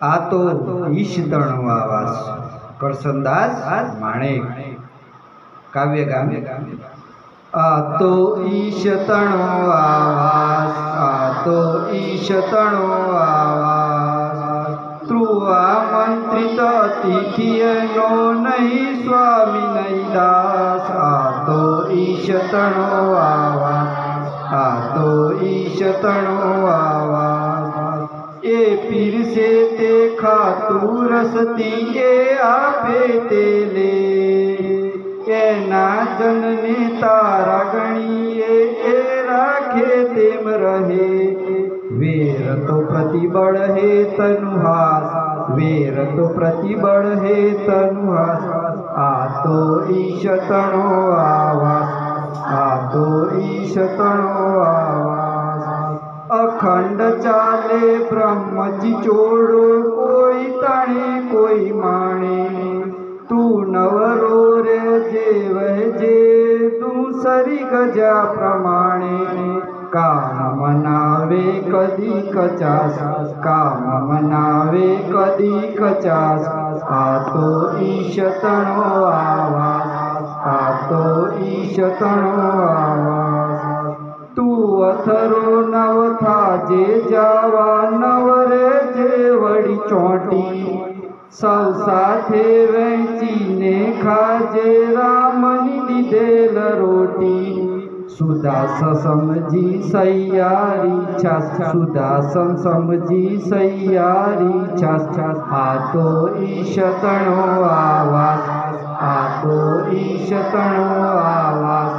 आ तो ईशतणो आवास। करसनदास माणेक। काव्यगान। आ तो ईशतणो आवास, आ तो ईशतणो आवास। ध्रुव आमंत्रित अतिथियनो नहीं स्वामी नहीं दास। आ तो ईशतणो आवास, आ तो ईशतणो आवास। ए पीर से ते खातू रसती ए आपे ते ले। एना जनने तारा गणिए ए राखे तेम रहे। वीर तो प्रतिबळ हे तनुहास, वीर तो प्रतिबळ हे तनुहास। आ तो ईशतणो आवास, आ तो ईशतणो आवास। अखंड चाले ब्रह्मची चोड़ो, कोई ताणे कोई माणे। तू नवरो रे जेवह जे तू सरी गजा प्रमाणे। काम मनावे कदी कचास, काम मनावे कदी कचास। आ तो ईशतणो आवास, आ तो ईशतणो आवास। तू अथरो नव थाजे जावा नवरे जेवड़ी चोटी। सौ साथे वैचीने खाजे रामनी दीदेल रोटी। सुदास समझी सैयारी छास, सुदास समझी सैयारी छास। आ तो ईशतणो आवास, आ तो ईशतणो आवास।